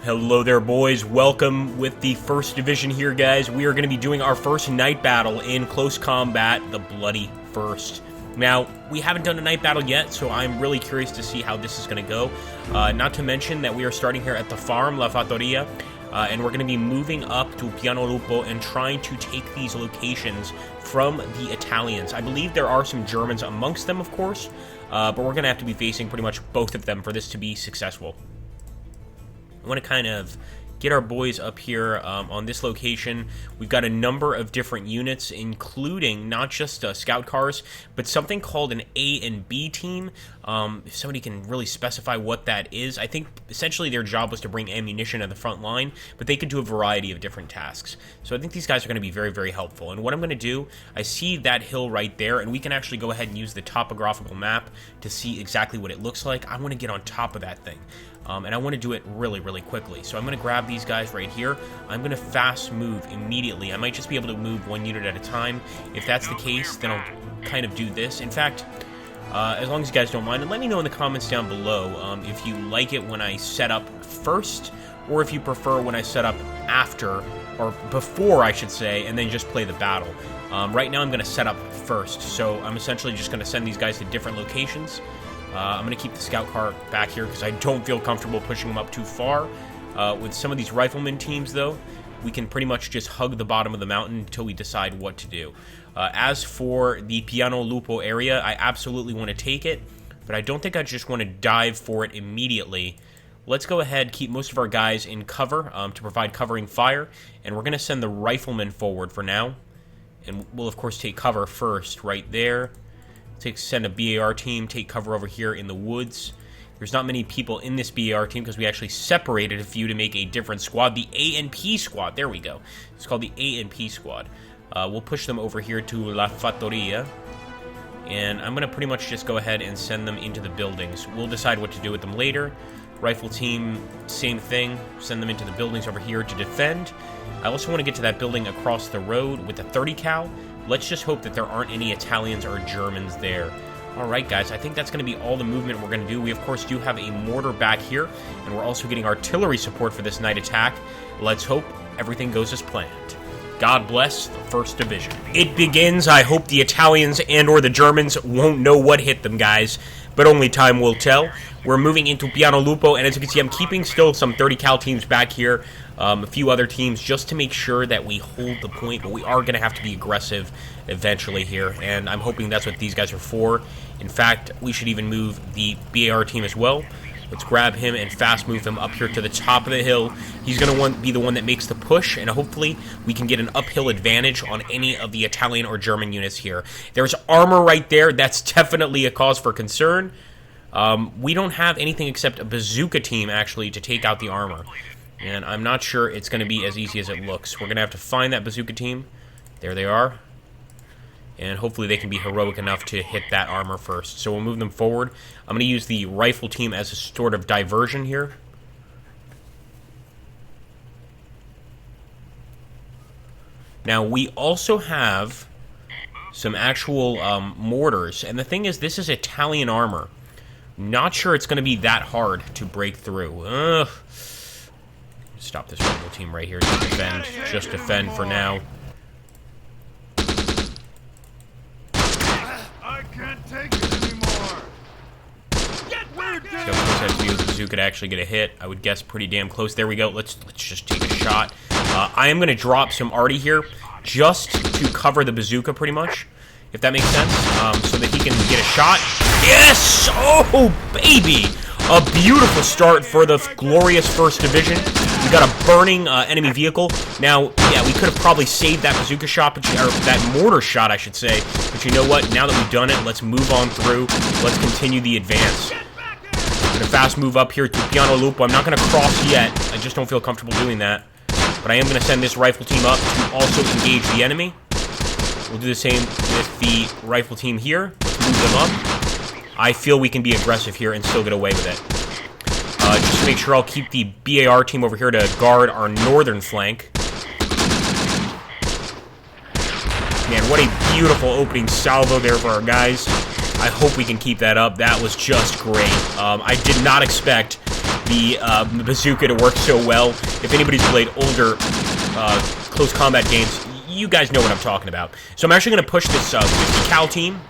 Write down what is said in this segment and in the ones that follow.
Hello there, boys. Welcome with the 1st Division here, guys. We are going to be doing our first night battle in close combat, the Bloody First. Now, we haven't done a night battle yet, so I'm really curious to see how this is going to go. Not to mention that we are starting here at the farm, La Fattoria, and we're going to be moving up to Piano Lupo and trying to take these locations from the Italians. I believe there are some Germans amongst them, of course, but we're going to have to be facing pretty much both of them for this to be successful. I want to kind of get our boys up here on this location. We've got a number of different units, including not just scout cars, but something called an A and B team. If somebody can really specify what that is. I think essentially their job was to bring ammunition to the front line, but they could do a variety of different tasks. So I think these guys are going to be very, very helpful. And what I'm going to do, I see that hill right there, and we can actually go ahead and use the topographical map to see exactly what it looks like. I want to get on top of that thing. And I want to do it really, really quickly. So I'm going to grab these guys right here. I'm going to fast move immediately. I might just be able to move one unit at a time. If that's the case, then I'll kind of do this. In fact, as long as you guys don't mind, and let me know in the comments down below if you like it when I set up first, or if you prefer when I set up after, or before, I should say, and then just play the battle. Right now I'm going to set up first, so I'm essentially just going to send these guys to different locations. I'm going to keep the scout car back here because I don't feel comfortable pushing them up too far. With some of these rifleman teams, though, we can pretty much just hug the bottom of the mountain until we decide what to do. As for the Piano Lupo area, I absolutely want to take it, but I don't think I just want to dive for it immediately. Let's go ahead, keep most of our guys in cover to provide covering fire, and we're going to send the riflemen forward for now. And we'll, of course, take cover first right there. Send a BAR team, take cover over here in the woods. There's not many people in this BAR team because we actually separated a few to make a different squad. The A and P squad, there we go. It's called the A and P squad. We'll push them over here to La Fattoria. And I'm going to pretty much just go ahead and send them into the buildings. We'll decide what to do with them later. Rifle team, same thing. Send them into the buildings over here to defend. I also want to get to that building across the road with the 30 cal. Let's just hope that there aren't any Italians or Germans there. Alright guys, I think that's going to be all the movement we're going to do. We of course do have a mortar back here, and we're also getting artillery support for this night attack. Let's hope everything goes as planned. God bless the 1st Division. It begins. I hope the Italians and or the Germans won't know what hit them, guys, but only time will tell. We're moving into Piano Lupo, and as you can see, I'm keeping still some 30 cal teams back here. A few other teams just to make sure that we hold the point, but we are going to have to be aggressive eventually here, and I'm hoping that's what these guys are for. In fact, we should even move the BAR team as well. Let's grab him and fast move him up here to the top of the hill. He's going to be the one that makes the push, and hopefully we can get an uphill advantage on any of the Italian or German units here. There's armor right there. That's definitely a cause for concern. We don't have anything except a bazooka team, actually, to take out the armor. And I'm not sure it's going to be as easy as it looks. We're going to have to find that bazooka team. There they are. And hopefully they can be heroic enough to hit that armor first. So we'll move them forward. I'm going to use the rifle team as a sort of diversion here. Now, we also have some actual mortars. And the thing is, this is Italian armor. Not sure it's going to be that hard to break through. Ugh. Stop this rifle team right here. Just defend for now. I can't take it anymore. The bazooka to actually get a hit. I would guess pretty damn close. There we go. Let's just take a shot. I am going to drop some arty here just to cover the bazooka pretty much, if that makes sense, so that he can get a shot. Yes! Oh, baby! A beautiful start for the glorious 1st Division. We got a burning enemy vehicle. Now, yeah, we could have probably saved that bazooka shot, or that mortar shot, I should say. But you know what? Now that we've done it, let's move on through. Let's continue the advance. I'm going to fast move up here to Piano Lupo. I'm not going to cross yet. I just don't feel comfortable doing that. But I am going to send this rifle team up to also engage the enemy. We'll do the same with the rifle team here. Let's move them up. I feel we can be aggressive here and still get away with it. Just to make sure, I'll keep the BAR team over here to guard our northern flank. Man, what a beautiful opening salvo there for our guys. I hope we can keep that up. That was just great. I did not expect the bazooka to work so well. If anybody's played older close combat games, you guys know what I'm talking about. So I'm actually going to push this 50 cal team.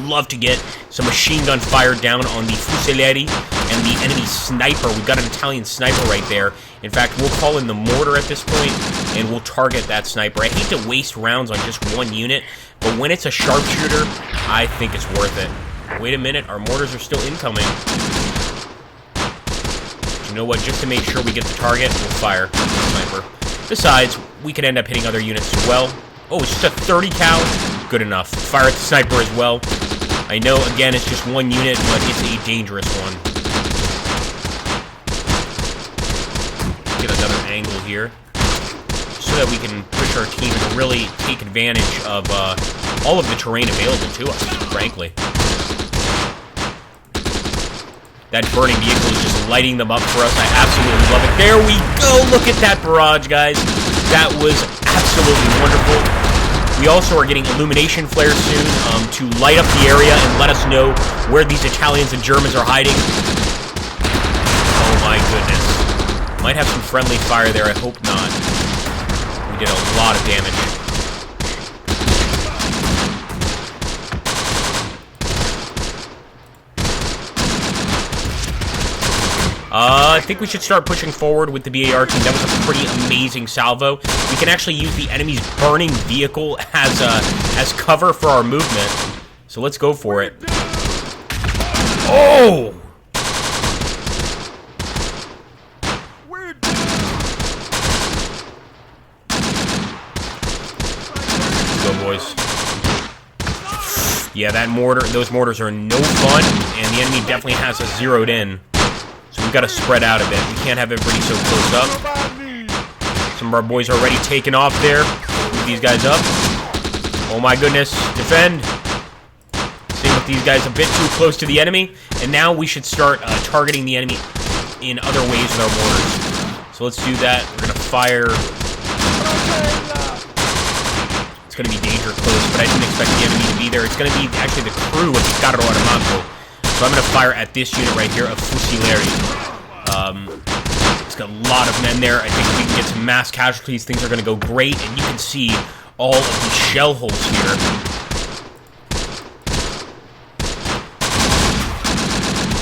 Love to get some machine gun fire down on the Fucilieri and the enemy sniper. We've got an Italian sniper right there. In fact, we'll call in the mortar at this point, and we'll target that sniper. I hate to waste rounds on just one unit, but when it's a sharpshooter, I think it's worth it. Wait a minute, our mortars are still incoming. You know what, just to make sure we get the target, we'll fire the sniper. Besides, we could end up hitting other units as well. Oh, it's just a 30 cal? Good enough. Fire at the sniper as well. I know, again, it's just one unit, but it's a dangerous one. Get another angle here, so that we can push our team and really take advantage of all of the terrain available to us, frankly. That burning vehicle is just lighting them up for us. I absolutely love it. There we go! Look at that barrage, guys. That was absolutely wonderful. We also are getting illumination flares soon to light up the area and let us know where these Italians and Germans are hiding. Oh my goodness. Might have some friendly fire there, I hope not. We did a lot of damage. I think we should start pushing forward with the BAR team. That was a pretty amazing salvo. We can actually use the enemy's burning vehicle as cover for our movement. So let's go for it. Oh! Go, boys. Yeah, those mortars are no fun, and the enemy definitely has us zeroed in. So we've got to spread out a bit. We can't have everybody so close up. Some of our boys are already taking off there. Move these guys up. Oh my goodness. Defend. Seeing with these guys a bit too close to the enemy. And now we should start targeting the enemy in other ways with our mortars. So let's do that. We're going to fire. It's going to be danger close, but I didn't expect the enemy to be there. It's going to be actually the crew of the Carro Armato. So I'm going to fire at this unit right here of Fucilieri. It's got a lot of men there. I think if we can get some mass casualties, things are going to go great. And you can see all of these shell holes here.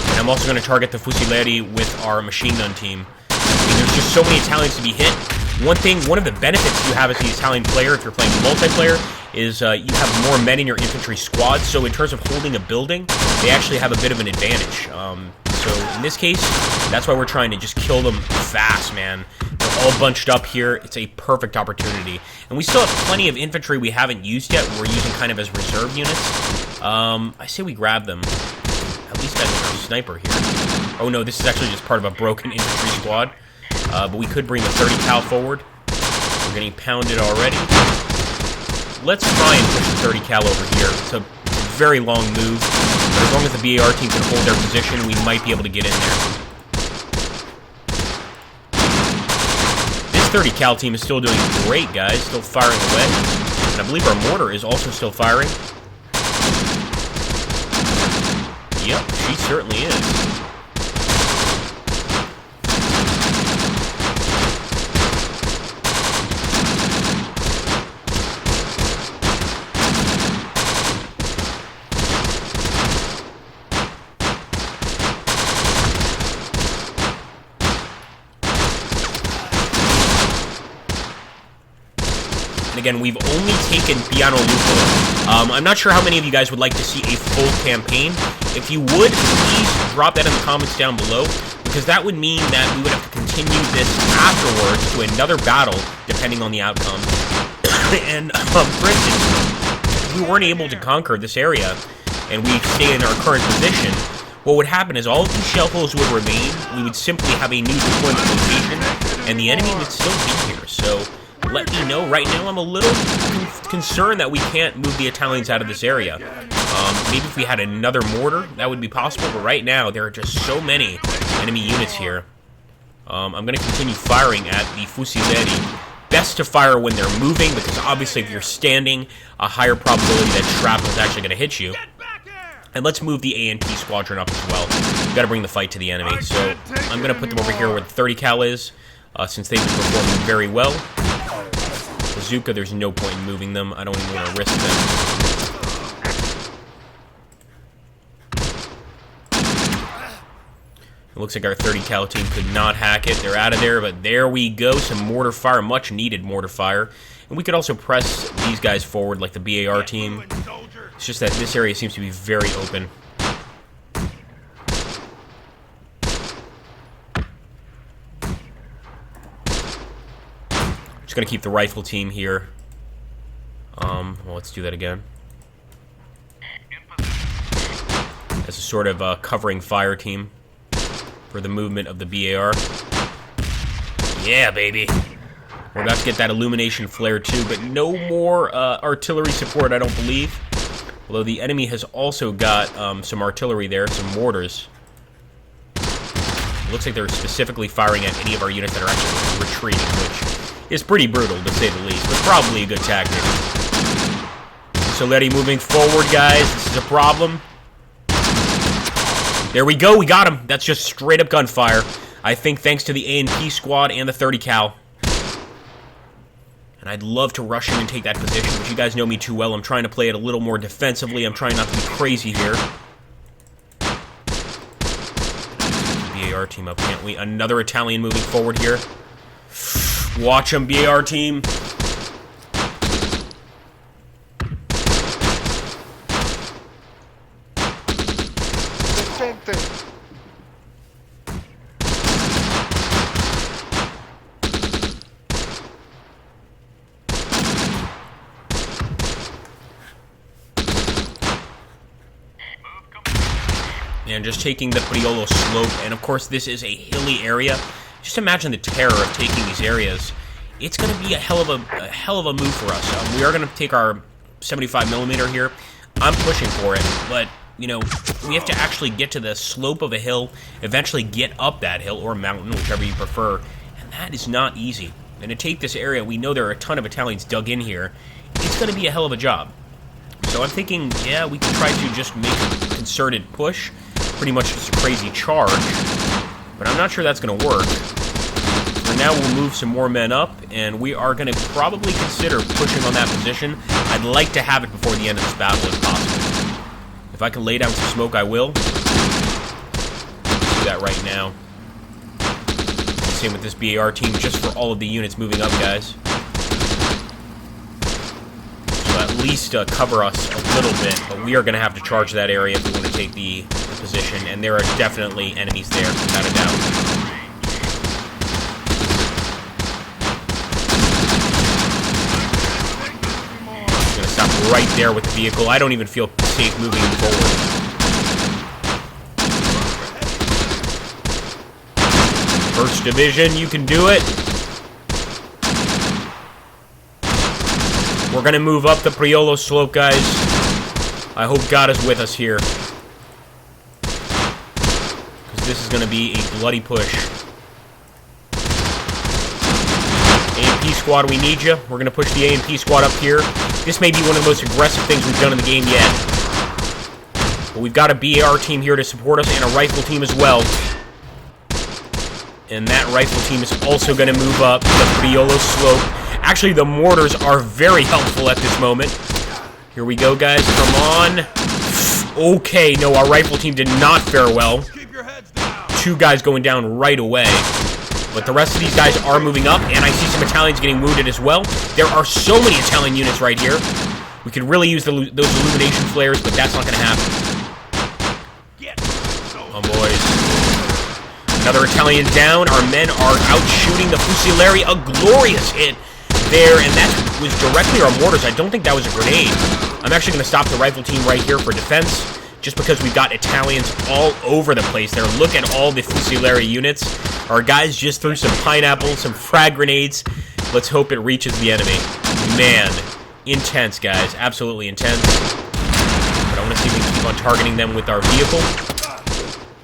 And I'm also going to target the Fucilieri with our machine gun team. I mean, there's just so many Italians to be hit. One of the benefits you have as the Italian player, if you're playing multiplayer, is you have more men in your infantry squad, so in terms of holding a building, they actually have a bit of an advantage. So in this case, that's why we're trying to just kill them fast, man. They're all bunched up here. It's a perfect opportunity. And we still have plenty of infantry we haven't used yet. We're using kind of as reserve units. I say we grab them. At least I have a sniper here. Oh no, this is actually just part of a broken infantry squad. But we could bring the 30 cal forward. We're getting pounded already. Let's try and push the 30 cal over here. It's a very long move, but as long as the BAR team can hold their position, we might be able to get in there. This 30 cal team is still doing great, guys. Still firing away. And I believe our mortar is also still firing. Yep, she certainly is. Again, we've only taken Piano Lupo. I'm not sure how many of you guys would like to see a full campaign. If you would, please drop that in the comments down below, because that would mean that we would have to continue this afterwards to another battle, depending on the outcome. And, for instance, if we weren't able to conquer this area, and we stay in our current position, what would happen is all of these shell holes would remain, we would simply have a new deployment location, and the enemy would still be here, so let me know. Right now, I'm a little concerned that we can't move the Italians out of this area. Maybe if we had another mortar, that would be possible, but right now, there are just so many enemy units here. I'm going to continue firing at the Fucilieri. Best to fire when they're moving, because obviously if you're standing, a higher probability that shrapnel is actually going to hit you. And let's move the A&P squadron up as well. We've got to bring the fight to the enemy. So take I'm it going to put them over here anymore. where the 30 cal is, since they've been performing very well. Bazooka, there's no point in moving them. I don't even want to risk them. It looks like our 30 cal team could not hack it. They're out of there, but there we go. Some mortar fire, much needed mortar fire. And we could also press these guys forward like the BAR team. It's just that this area seems to be very open. Just going to keep the rifle team here. Well, let's do that again. As a sort of covering fire team for the movement of the BAR. Yeah, baby. We're about to get that illumination flare too, but no more artillery support, I don't believe. Although the enemy has also got some artillery there, some mortars. It looks like they're specifically firing at any of our units that are actually retreating, which is pretty brutal, to say the least, but probably a good tactic. Sicily moving forward, guys. This is a problem. There we go. We got him. That's just straight-up gunfire. I think thanks to the A&P squad and the 30 cal. And I'd love to rush in and take that position, but you guys know me too well. I'm trying to play it a little more defensively. I'm trying not to be crazy here. BAR team up, can't we? Another Italian moving forward here. Watch them, BAR team. And just taking the Priolo slope, and of course this is a hilly area. Just imagine the terror of taking these areas. It's going to be a hell of a move for us. We are going to take our 75mm here. I'm pushing for it, but you know, we have to actually get to the slope of a hill, eventually get up that hill or mountain, whichever you prefer, and that is not easy. And to take this area, we know there are a ton of Italians dug in here. It's going to be a hell of a job. So I'm thinking, yeah, we can try to just make a concerted push, pretty much just a crazy charge, but I'm not sure that's going to work. For now, we'll move some more men up, and we are going to probably consider pushing on that position. I'd like to have it before the end of this battle if possible. If I can lay down some smoke, I will. Let's do that right now. Same with this BAR team, just for all of the units moving up, guys. So at least cover us a little bit, but we are going to have to charge that area if we want to take the position, and there are definitely enemies there, without a doubt. I'm going to stop right there with the vehicle. I don't even feel safe moving forward. First Division, you can do it. We're going to move up the Priolo slope, guys. I hope God is with us here. Because this is going to be a bloody push. A&P squad, we need you. We're going to push the A&P squad up here. This may be one of the most aggressive things we've done in the game yet. But we've got a BAR team here to support us and a rifle team as well. And that rifle team is also going to move up the Priolo slope. Actually, the mortars are very helpful at this moment. Here we go, guys. Come on. Okay, no, our rifle team did not fare well. Two guys going down right away. But the rest of these guys are moving up, and I see some Italians getting wounded as well. There are so many Italian units right here. We could really use those illumination flares, but that's not going to happen. Oh, boys. Another Italian down. Our men are out shooting the Fucilieri. A glorious hit there, and that was directly our mortars. I don't think that was a grenade. I'm actually going to stop the rifle team right here for defense, just because we've got Italians all over the place there. Look at all the Fucilieri units. Our guys just threw some pineapple, some frag grenades. Let's hope it reaches the enemy. Man, intense, guys. Absolutely intense. But I want to see if we can keep on targeting them with our vehicle.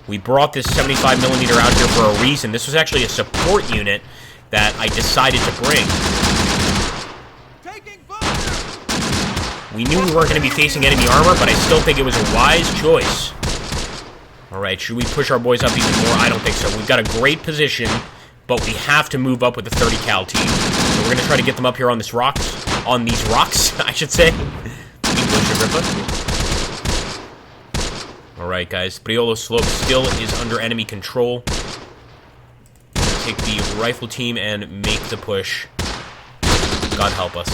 We brought this 75mm out here for a reason. This was actually a support unit that I decided to bring. We knew we weren't going to be facing enemy armor, but I still think it was a wise choice. Alright, should we push our boys up even more? I don't think so. We've got a great position, but we have to move up with the 30 cal team. So we're going to try to get them up here on these rocks, I should say. Alright, guys. Priolo Slope still is under enemy control. Take the rifle team and make the push. God help us.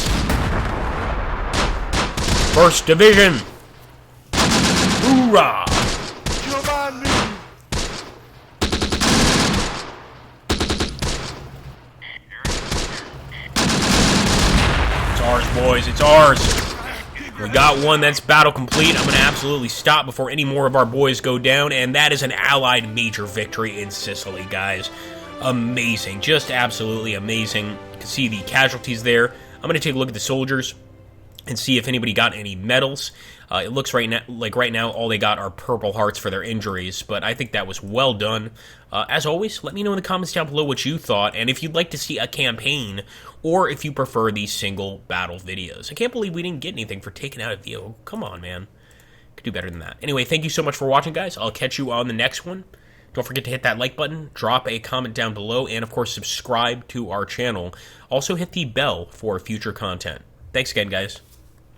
1st Division! Hoorah! It's ours, boys. It's ours. We got one. That's battle complete. I'm going to absolutely stop before any more of our boys go down, and that is an Allied major victory in Sicily, guys. Amazing. Just absolutely amazing. You can see the casualties there. I'm going to take a look at the soldiers and see if anybody got any medals. It looks right now all they got are purple hearts for their injuries, but I think that was well done. As always, let me know in the comments down below what you thought, and if you'd like to see a campaign, or if you prefer these single battle videos. I can't believe we didn't get anything for taking out a vehicle. Come on, man. Could do better than that. Anyway, thank you so much for watching, guys. I'll catch you on the next one. Don't forget to hit that like button, drop a comment down below, and of course subscribe to our channel. Also hit the bell for future content. Thanks again, guys.